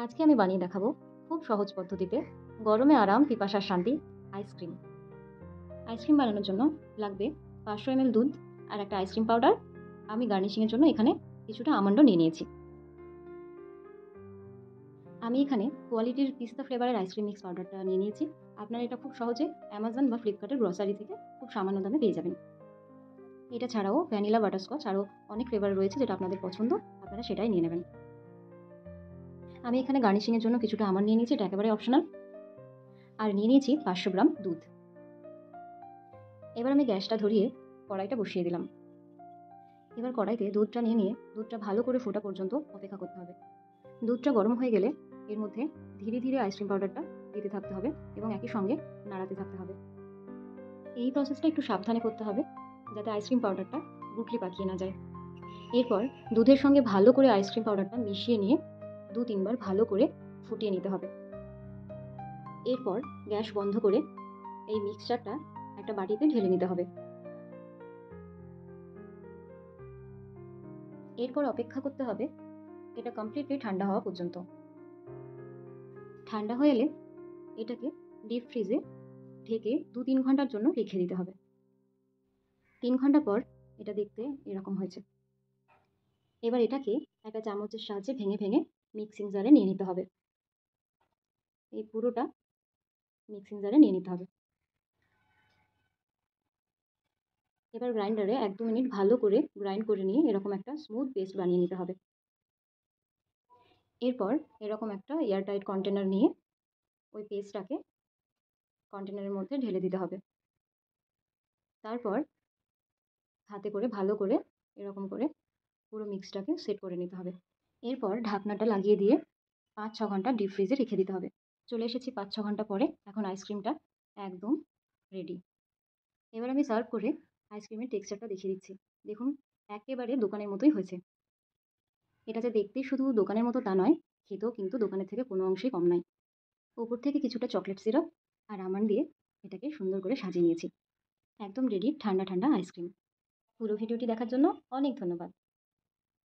আজকে আমি বানিয়ে দেখাবো খুব সহজ পদ্ধতিতে গরমে আরাম পিপাসার শান্তি আইসক্রিম। আইসক্রিম বানানোর জন্য লাগবে 500 ml দুধ আর একটা আইসক্রিম পাউডার। আমি গার্নিশিংয়ের জন্য এখানে কিছুটা আমন্ডও নিয়ে নিয়েছি। আমি এখানে কোয়ালিটির পিস্তা ফ্লেভারের আইসক্রিম মিক্স পাউডারটা নিয়ে নিয়েছি। আপনারা এটা খুব সহজে অ্যামাজন বা ফ্লিপকার্টের গ্রসারি থেকে খুব সামান্য দামে পেয়ে যাবেন। এটা ছাড়াও ভ্যানিলা বাটারস্কচ আরও অনেক ফ্লেভার রয়েছে, যেটা আপনাদের পছন্দ আপনারা সেটাই নিয়ে নেবেন। আমি এখানে গার্নিশিংয়ের জন্য কিছুটা আমন্ড নিয়ে নিয়েছি, এটা একেবারে অপশনাল। আর নিয়ে নিয়েছি 500 গ্রাম দুধ। এবার আমি গ্যাসটা ধরিয়ে কড়াইটা বসিয়ে দিলাম। এবার কড়াইতে দুধটা নিয়ে দুধটা ভালো করে ফোটা পর্যন্ত অপেক্ষা করতে হবে। দুধটা গরম হয়ে গেলে এর মধ্যে ধীরে ধীরে আইসক্রিম পাউডারটা দিতে থাকতে হবে এবং একই সঙ্গে নাড়াতে থাকতে হবে। এই প্রসেসটা একটু সাবধানে করতে হবে যাতে আইসক্রিম পাউডারটা গুটলি পাকিয়ে না যায়। এরপর দুধের সঙ্গে ভালো করে আইসক্রিম পাউডারটা মিশিয়ে নিয়ে 2-3 বার ভালো করে ফুটিয়ে নিতে হবে। এরপর গ্যাস বন্ধ করে এই মিক্সচারটা একটা বাটিতে ঢেলে নিতে হবে। এরপর অপেক্ষা করতে হবে এটা কমপ্লিটলি ঠান্ডা হওয়া পর্যন্ত। ঠান্ডা হয়ে এলে এটাকে ডিপ ফ্রিজে ঢেকে 2-3 ঘন্টার জন্য রেখে দিতে হবে। 3 ঘন্টা পর এটা দেখতে এরকম হয়েছে। এবার এটাকে একটা চামচের সাহায্যে ভেঙে ভেঙে মিক্সিং জারে নিয়ে নিতে হবে। এই পুরোটা মিক্সিং জারে নিয়ে নিতে হবে। এবার গ্রাইন্ডারে 1-2 মিনিট ভালো করে গ্রাইন্ড করে নিয়ে এরকম একটা স্মুথ পেস্ট বানিয়ে নিতে হবে। এরপর এরকম একটা এয়ারটাইট কন্টেনার নিয়ে ওই পেস্টটাকে কন্টেনারের মধ্যে ঢেলে দিতে হবে। তারপর হাতে করে ভালো করে এরকম করে পুরো মিক্সটাকে সেট করে নিতে হবে। এরপর ঢাকনাটা লাগিয়ে দিয়ে 5-6 ঘন্টা ডিপ ফ্রিজে রেখে দিতে হবে। চলে এসেছি 5-6 ঘন্টা পরে। এখন আইসক্রিমটা একদম রেডি। এবার আমি সার্ভ করে আইসক্রিমের টেক্সচারটা দেখিয়ে দিচ্ছি। দেখুন, একেবারে দোকানের মতোই হয়েছে। এটা যে দেখতে শুধু দোকানের মতো তা নয়, খেতেও কিন্তু দোকানের থেকে কোনো অংশেই কম নয়। ওপর থেকে কিছুটা চকলেট সিরাপ আর আমন্ড দিয়ে এটাকে সুন্দর করে সাজিয়ে নিয়েছি। একদম রেডি ঠান্ডা ঠান্ডা আইসক্রিম। পুরো ভিডিওটি দেখার জন্য অনেক ধন্যবাদ।